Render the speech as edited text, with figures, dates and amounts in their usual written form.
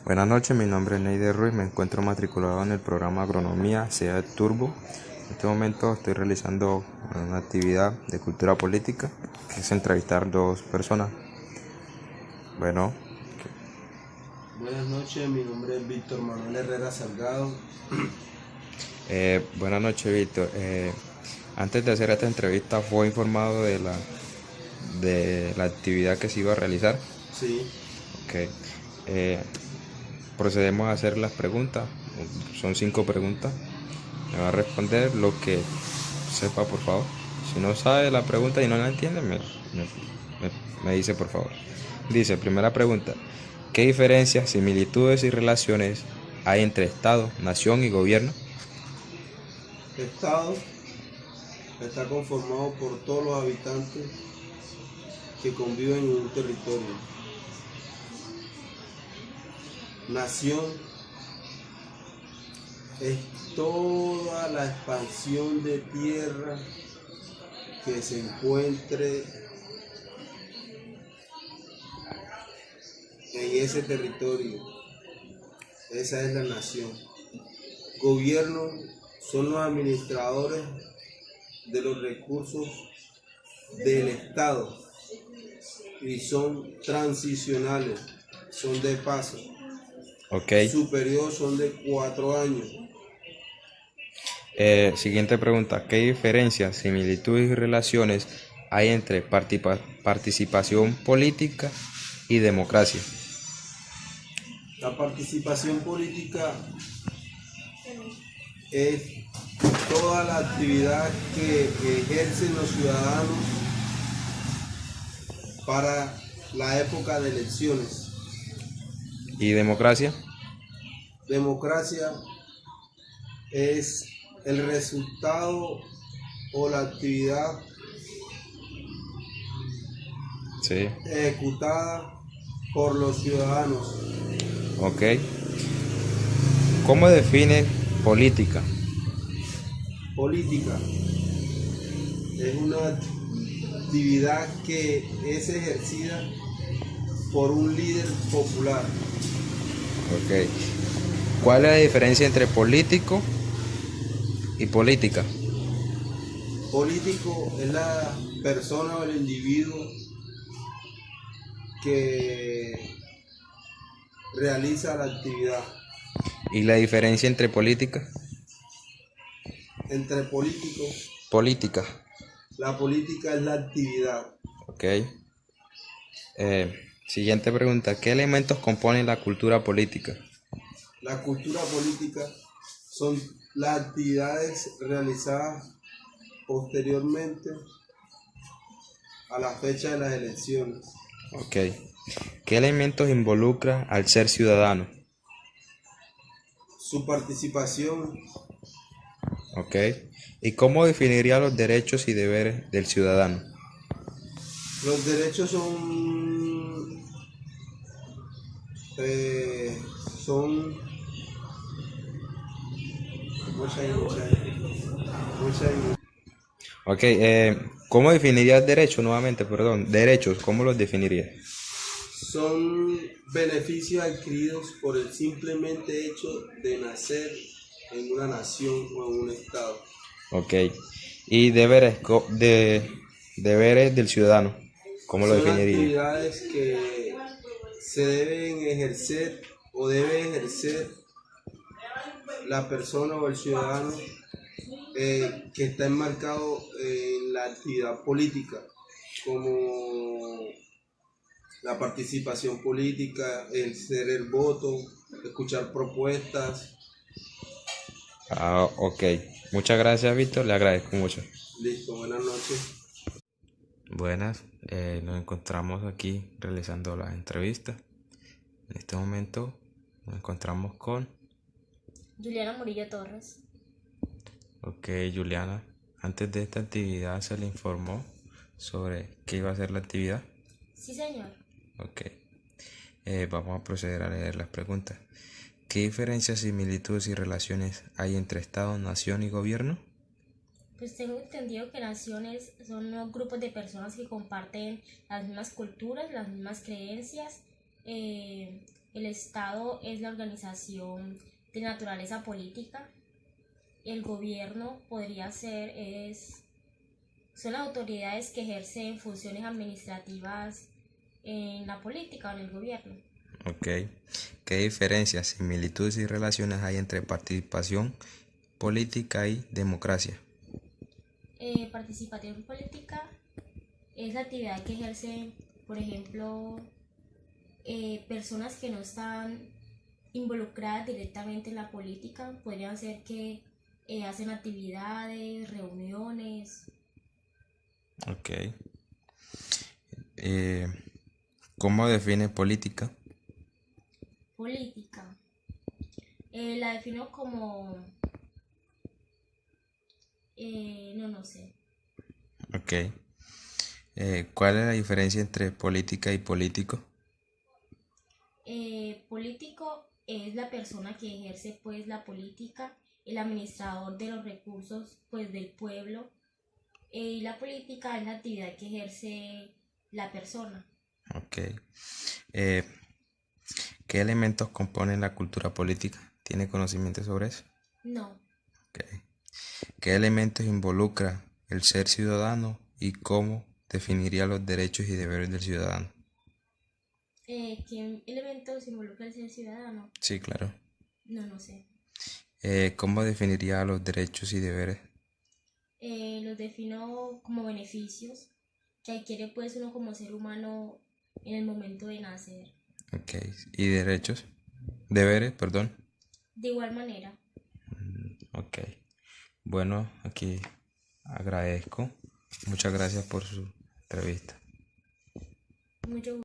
Buenas noches, mi nombre es Neider Ruiz, me encuentro matriculado en el programa Agronomía CEA Turbo. En este momento estoy realizando una actividad de cultura política, que es entrevistar dos personas. Bueno, Buenas noches, mi nombre es Víctor Manuel Herrera Salgado. buenas noches, Víctor. Antes de hacer esta entrevista, ¿fue informado de la actividad que se iba a realizar? Sí, Ok. Eh, Procedemos a hacer las preguntas. Son 5 preguntas. Me va a responder lo que sepa, por favor. Si no sabe la pregunta y no la entiende, me dice, por favor. Dice, primera pregunta. ¿Qué diferencias, similitudes y relaciones hay entre Estado, nación y gobierno? Estado está conformado por todos los habitantes que conviven en un territorio. Nación es toda la expansión de tierra que se encuentre en ese territorio. Esa es la nación. Gobierno son los administradores de los recursos del Estado y son transicionales, son de paso. Ok. Su periodo son de 4 años. Siguiente pregunta. ¿Qué diferencias, similitudes y relaciones hay entre participación política y democracia? La participación política es toda la actividad que ejercen los ciudadanos para la época de elecciones. ¿Y democracia? Democracia es el resultado o la actividad Sí. ejecutada por los ciudadanos. Ok. ¿Cómo define política? Política es una actividad que es ejercida por un líder popular. Ok. ¿Cuál es la diferencia entre político y política? Político es la persona o el individuo que realiza la actividad. ¿Y la diferencia entre política? Entre político, Política. la política es la actividad. Ok. Siguiente pregunta. ¿Qué elementos componen la cultura política? La cultura política son las actividades realizadas posteriormente a la fecha de las elecciones. Ok. ¿Qué elementos involucra al ser ciudadano? Su participación, Ok. ¿Y cómo definiría los derechos y deberes del ciudadano? los derechos son muchas. Ok. ¿Cómo definirías derechos nuevamente? Perdón. Derechos, ¿cómo los definirías? Son beneficios adquiridos por el simplemente hecho de nacer en una nación o en un estado. Ok. ¿Y deberes del ciudadano? ¿Cómo lo Son definiría? actividades que se deben ejercer o debe ejercer la persona o el ciudadano que está enmarcado en la actividad política, como la participación política, el ser el voto, escuchar propuestas. Ok. Muchas gracias, Víctor. Le agradezco mucho. Listo, buenas noches. Buenas. Nos encontramos aquí realizando la entrevista. En este momento nos encontramos con... Juliana Murillo Torres. Ok, Juliana. Antes de esta actividad se le informó sobre qué iba a ser la actividad. Sí, señor. Ok. Vamos a proceder a leer las preguntas. ¿Qué diferencias, similitudes y relaciones hay entre Estado, nación y gobierno? Pues tengo entendido que naciones son unos grupos de personas que comparten las mismas culturas, las mismas creencias, el Estado es la organización de naturaleza política. El gobierno son las autoridades que ejercen funciones administrativas en la política o en el gobierno. Ok. ¿Qué diferencias, similitudes y relaciones hay entre participación política y democracia? Participación política es la actividad que ejercen, por ejemplo, personas que no están involucradas directamente en la política. Podrían ser que hacen actividades, reuniones. Ok. Eh, ¿Cómo define política? Política. La defino como... no sé. Ok. ¿Cuál es la diferencia entre política y político? Político es la persona que ejerce pues la política, el administrador de los recursos pues del pueblo, y la política es la actividad que ejerce la persona. Ok. Eh, ¿Qué elementos componen la cultura política? ¿Tiene conocimiento sobre eso? No. Ok. ¿Qué elementos involucra el ser ciudadano y cómo definiría los derechos y deberes del ciudadano? ¿Qué elementos involucra el ser ciudadano? Sí, claro. No sé. ¿Cómo definiría los derechos y deberes? Los defino como beneficios que adquiere pues uno como ser humano en el momento de nacer. Ok. ¿Y derechos? Deberes, perdón. De igual manera. Ok. Bueno, aquí agradezco. Muchas gracias por su entrevista. Mucho